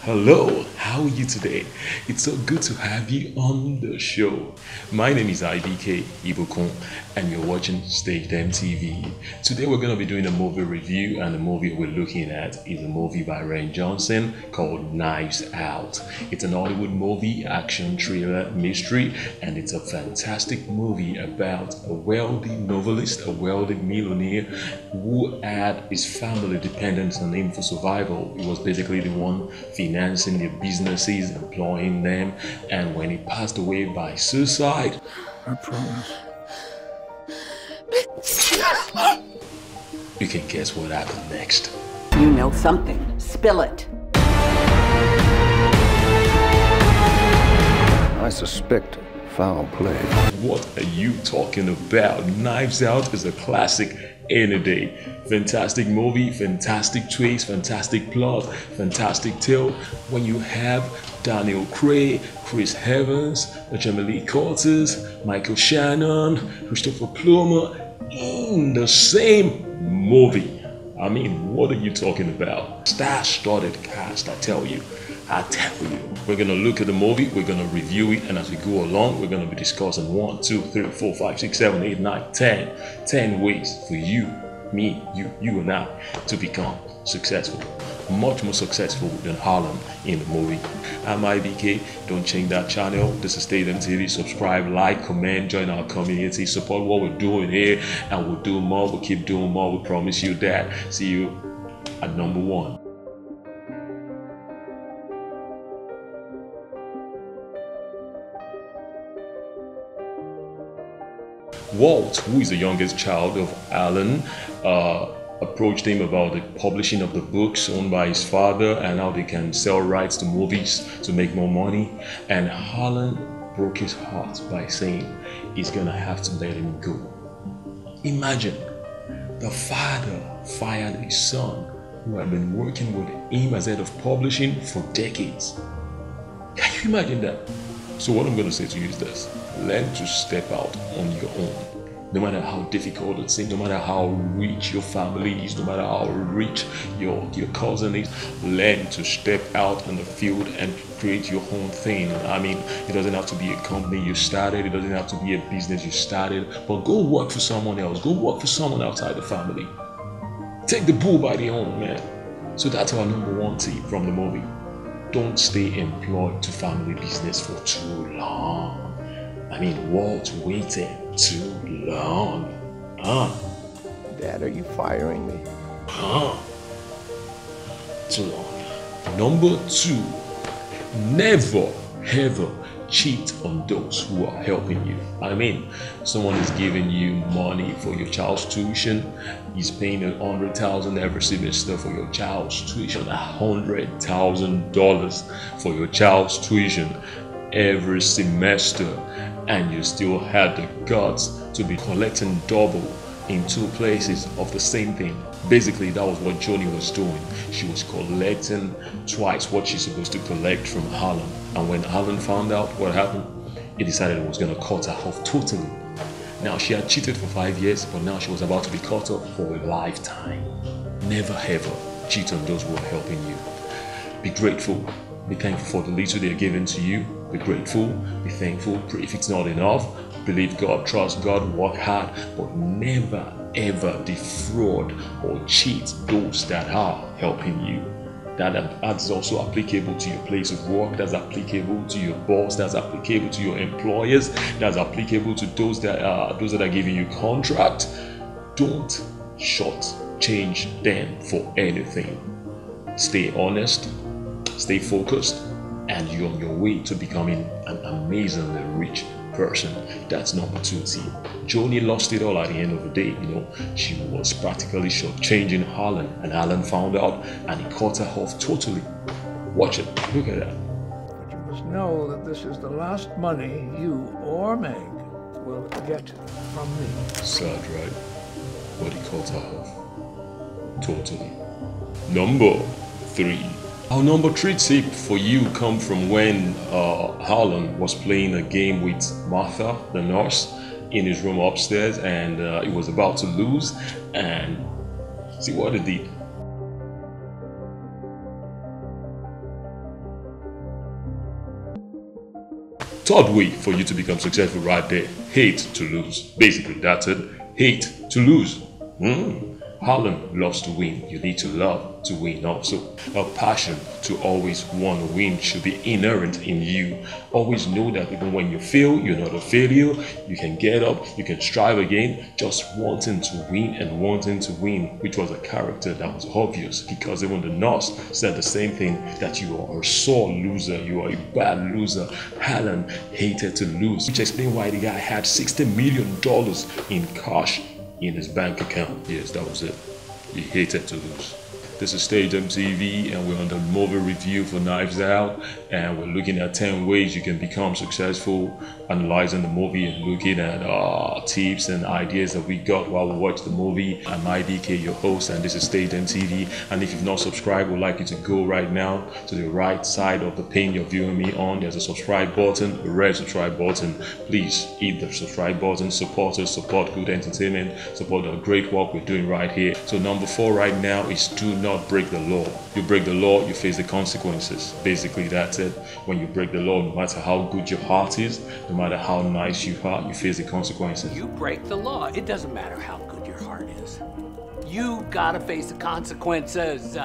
Hello, how are you today? It's so good to have you on the show. My name is Ibukun and you're watching Stagethem TV. Today we're going to be doing a movie review, and the movie we're looking at is a movie by Rian Johnson called Knives Out. It's an Hollywood movie, action, thriller, mystery, and it's a fantastic movie about a wealthy novelist, a wealthy millionaire who had his family dependent on him for survival. He was basically the one financing their businesses, employing them, and when he passed away by suicide, I promise. you can guess what happened next. You know something. Spill it. I suspect foul play. What are you talking about? Knives Out is a classic any day. Fantastic movie, fantastic twist, fantastic plot, fantastic tale. When you have Daniel Craig, Chris Evans, Jamie Lee Curtis, Michael Shannon, Christopher Plummer in the same movie. I mean, what are you talking about? Star-studded cast, I tell you. We're gonna look at the movie, we're gonna review it, and as we go along, we're gonna be discussing 1, 2, 3, 4, 5, 6, 7, 8, 9, 10 ways for you, me, you and I to become successful. Much more successful than Harlem in the movie. I'm IBK. Don't change that channel. This is Stagethem TV. Subscribe, like, comment, join our community, support what we're doing here, and we'll do more. We'll keep doing more. We promise you that. See you at number 1. Walt, who is the youngest child of Alan, approached him about the publishing of the books owned by his father and how they can sell rights to movies to make more money. And Alan broke his heart by saying he's gonna have to let him go. Imagine, the father fired his son who had been working with him as head of publishing for decades. Can you imagine that? So what I'm going to say to you is this: learn to step out on your own. No matter how difficult it seems, no matter how rich your family is, no matter how rich your cousin is, learn to step out on the field and create your own thing. I mean, it doesn't have to be a company you started, it doesn't have to be a business you started, but go work for someone else, go work for someone outside the family. Take the bull by the horn, man. So that's our number 1 tip from the movie. Don't stay employed to family business for too long. I mean, Walt waited too long. Dad, are you firing me? Too long. Number 2, never ever cheat on those who are helping you. I mean, someone is giving you money for your child's tuition. He's paying $100,000 every semester for your child's tuition. $100,000 for your child's tuition every semester, and you still had the guts to be collecting double in 2 places of the same thing. Basically, that was what Joni was doing. She was collecting twice what she's supposed to collect from Harlem. And when Harlem found out what happened, he decided it was going to cut her off totally. Now, she had cheated for 5 years, but now she was about to be cut off for a lifetime. Never ever cheat on those who are helping you. Be grateful. Be thankful for the little they are giving to you. Be grateful. Be thankful. Pray if it's not enough. Believe God, trust God, work hard, but never ever defraud or cheat those that are helping you. That's also applicable to your place of work. That's applicable to your boss. That's applicable to your employers. That's applicable to those that are giving you contract. Don't shortchange them for anything. Stay honest, stay focused, and you're on your way to becoming an amazingly rich person. That's number 2 tip. Joni lost it all at the end of the day. You know, she was practically shortchanging Harlan, and Harlan found out and he cut her off totally. Watch it. Look at that. But you must know that this is the last money you or Meg will get from me. Sad, right? But he cut her off totally. Number 3. Our number 3 tip for you come from when Harlan was playing a game with Martha, the nurse, in his room upstairs, and he was about to lose, and see what he did. Third way for you to become successful right there: hate to lose. Basically, that's it. Hate to lose. Harlem loves to win. You need to love to win also. A passion to always want to win should be inherent in you. Always know that even when you fail, you're not a failure. You can get up, you can strive again, just wanting to win and wanting to win, which was a character that was obvious, because even the nurse said the same thing, that you are a sore loser, you are a bad loser. Harlem hated to lose, which explains why the guy had $60 million in cash in his bank account. Yes, that was it. He hated to lose. This is Stagethem TV, and we're on the movie review for Knives Out, and we're looking at 10 ways you can become successful, analyzing the movie and looking at tips and ideas that we got while we watched the movie. I'm IDK, your host, and this is Stagethem TV. And if you've not subscribed, we'd like you to go right now to the right side of the pane you're viewing me on. There's a subscribe button, a red subscribe button. Please hit the subscribe button. Support us, support good entertainment, support the great work we're doing right here. So number 4 right now is do not break the law. You break the law, you face the consequences. Basically, that's it. When you break the law, no matter how good your heart is, no matter how nice you are, you face the consequences. You break the law. It doesn't matter how good your heart is. You gotta face the consequences.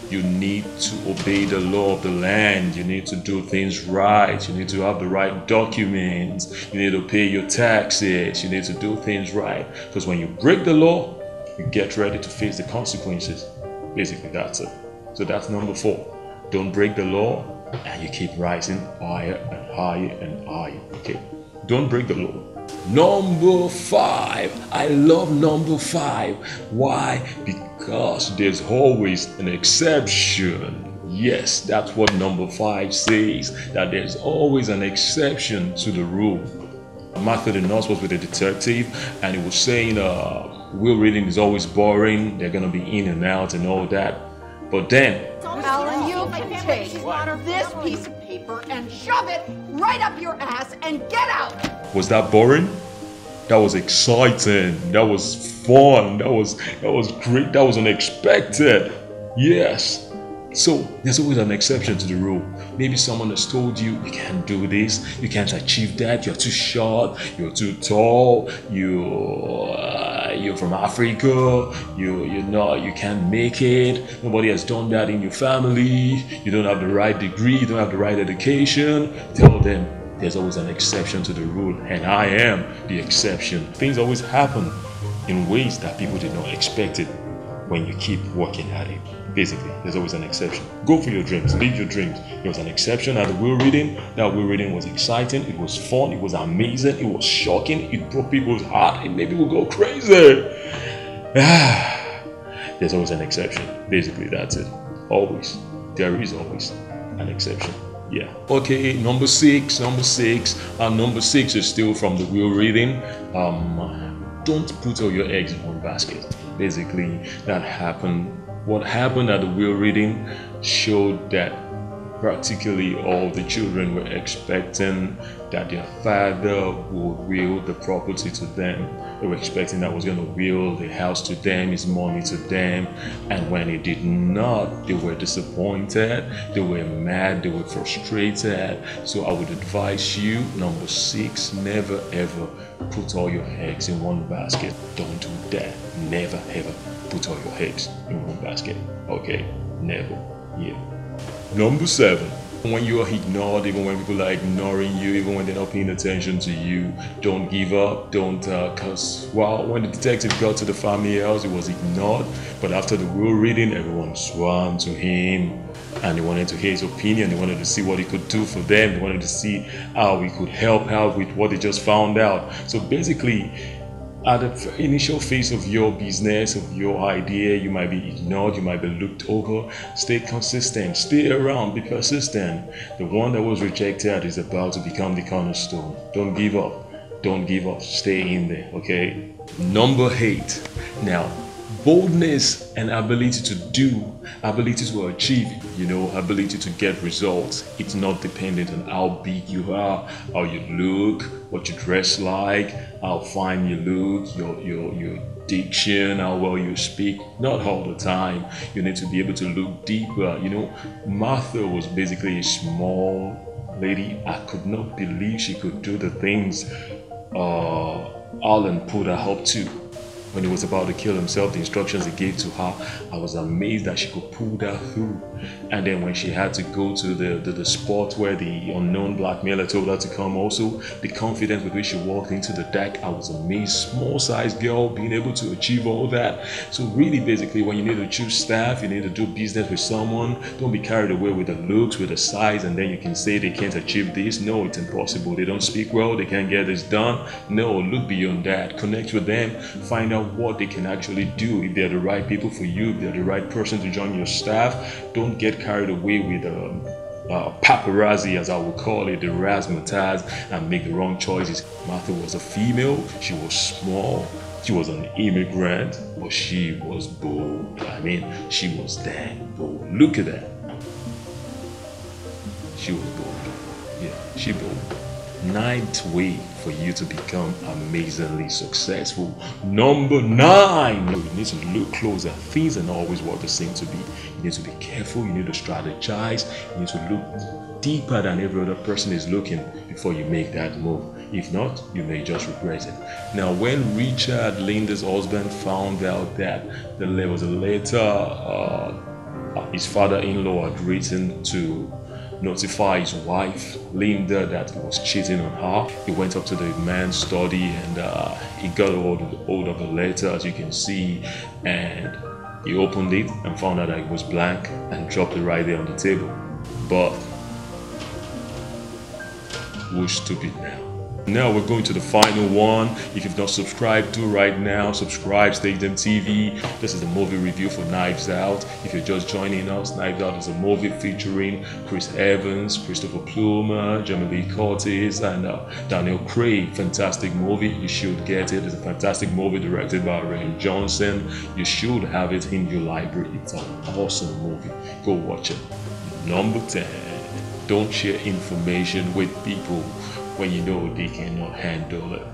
You need to obey the law of the land. You need to do things right. You need to have the right documents. You need to pay your taxes. You need to do things right. Because when you break the law, you get ready to face the consequences. Basically, that's it. So that's number 4. Don't break the law, and you keep rising higher and higher and higher. Okay, don't break the law. Number 5. I love number 5. Why? Because there's always an exception. Yes, that's what number 5 says, that there's always an exception to the rule. Martha the nurse was with a detective, and he was saying will reading is always boring, they're gonna be in and out and all that. But then Alan, you can take this piece of paper and shove it right up your ass and get out. Was that boring? That was exciting. That was fun. That was great. That was unexpected. Yes. So there's always an exception to the rule. Maybe someone has told you you can't do this, you can't achieve that, you're too short, you're too tall, you're from Africa, you can't make it, nobody has done that in your family, you don't have the right degree, you don't have the right education. Tell them there's always an exception to the rule, and I am the exception. Things always happen in ways that people did not expect it when you keep working at it. Basically, there's always an exception. Go for your dreams, live your dreams. There was an exception at the will reading. That will reading was exciting, it was fun, it was amazing, it was shocking, it broke people's heart, it made people go crazy. There's always an exception. Basically, that's it. Always. There is always an exception. Yeah. Okay, number 6. Number 6 is still from the will reading. Don't put all your eggs in one basket. Basically, that happened. What happened at the will reading showed that practically all the children were expecting that their father would will the property to them. They were expecting that was going to will the house to them, his money to them, and when he did not, they were disappointed, they were mad, they were frustrated. So I would advise you, number 6, never ever put all your eggs in one basket. Don't do that. Never ever put all your eggs in one basket. Okay? Never. Yeah. Number 7. When you are ignored, even when people are ignoring you, even when they're not paying attention to you, don't give up. Don't, cause when the detective got to the family house, he was ignored. But after the will reading, everyone swam to him, and they wanted to hear his opinion. They wanted to see what he could do for them. They wanted to see how he could help out with what they just found out. So basically, at the initial phase of your business, of your idea, you might be ignored, you might be looked over. Stay consistent, stay around, be persistent. The one that was rejected is about to become the cornerstone. Don't give up. Don't give up. Stay in there, okay? Number 8. Now, boldness and ability to do, ability to achieve, ability to get results. It's not dependent on how big you are, how you look, what you dress like, how fine you look, your diction, how well you speak. Not all the time. You need to be able to look deeper. Martha was basically a small lady. I could not believe she could do the things Alan put her up to. When he was about to kill himself, the instructions he gave to her, I was amazed that she could pull that through. And then when she had to go to the spot where the unknown blackmailer told her to come also, the confidence with which she walked into the deck, I was amazed. Small sized girl being able to achieve all that. So really basically, when you need to choose staff, you need to do business with someone, don't be carried away with the looks, with the size, and then you can say they can't achieve this. No, it's impossible. They don't speak well, they can't get this done. No, look beyond that. Connect with them, find out what they can actually do. If they're the right people for you, if they're the right person to join your staff, don't get carried away with paparazzi, as I would call it, the razzmatazz, and make the wrong choices. Martha was a female, she was small, she was an immigrant, but she was bold. I mean, she was damn bold. Look at that. She was bold. Yeah, she bold. 9th way for you to become amazingly successful. Number 9. You need to look closer. Things are not always what they seem to be. You need to be careful. You need to strategize. You need to look deeper than every other person is looking before you make that move. If not, you may just regret it. Now, when Richard, Linda's husband, found out that there was a letter his father-in-law had written to notify his wife Linda that he was cheating on her, he went up to the man's study and he got hold of the letter, as you can see, and he opened it and found out that it was blank and dropped it right there on the table. But who's stupid now? Now we're going to the final one. If you've not subscribed, do right now. Subscribe, Stagethem TV. This is a movie review for Knives Out. If you're just joining us, Knives Out is a movie featuring Chris Evans, Christopher Plummer, Jamie Lee Curtis, and Daniel Craig. Fantastic movie. You should get it. It's a fantastic movie directed by Rian Johnson. You should have it in your library. It's an awesome movie. Go watch it. Number 10. Don't share information with people when you know they cannot handle it.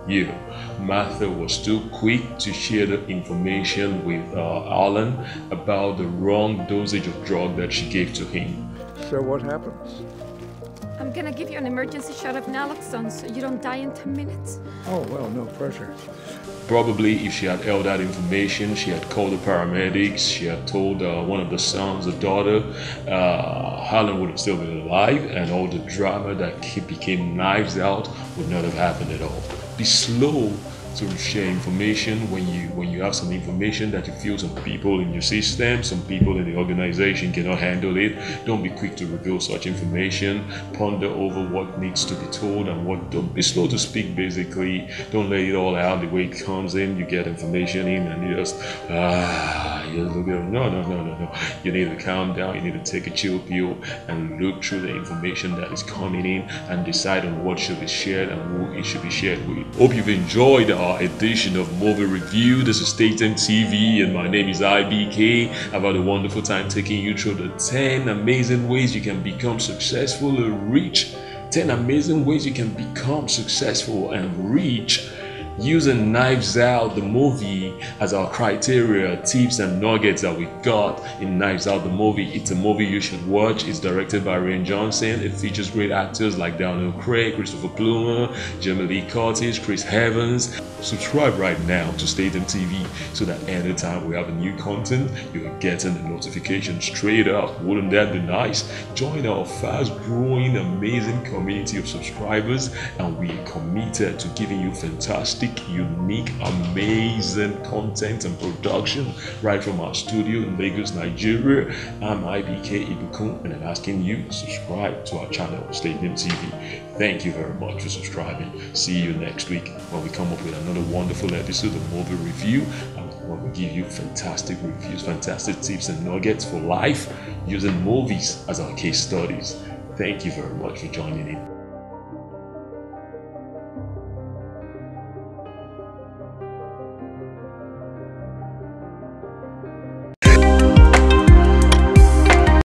Yeah, Martha was too quick to share the information with Alan about the wrong dosage of drug that she gave to him. So what happens? I'm gonna give you an emergency shot of naloxone so you don't die in 10 minutes. Oh, well, no pressure. Probably if she had held that information, she had called the paramedics, she had told one of the sons, the daughter, Alan would have still been alive, and all the drama that became Knives Out would not have happened at all. Be slow to share information when you have some information that you feel some people in your system, some people in the organization cannot handle it. Don't be quick to reveal such information. Ponder over what needs to be told and what don't. Be slow to speak, basically. Don't let it all out the way it comes in. You get information in and you just no. You need to calm down. You need to take a chill pill and look through the information that is coming in and decide on what should be shared and who it should be shared with. Hope you've enjoyed our edition of Movie Review. This is Stagethem TV and my name is IBK. I've had a wonderful time taking you through the 10 amazing ways you can become successful and rich. 10 amazing ways you can become successful and rich using Knives Out, the movie, as our criteria, tips and nuggets that we got in Knives Out, the movie. It's a movie you should watch. It's directed by Rian Johnson. It features great actors like Daniel Craig, Christopher Plummer, Jamie Lee Curtis, Chris Evans. Subscribe right now to Stagethem TV so that anytime we have a new content, you're getting the notification straight up. Wouldn't that be nice? Join our fast-growing, amazing community of subscribers, and we are committed to giving you fantastic, unique, amazing content and production right from our studio in Lagos, Nigeria. I'm IBK Ibukun, and I'm asking you to subscribe to our channel, Stagethem TV. Thank you very much for subscribing. See you next week when we come up with another wonderful episode of Movie Review, and when we give you fantastic reviews, fantastic tips and nuggets for life using movies as our case studies. Thank you very much for joining in.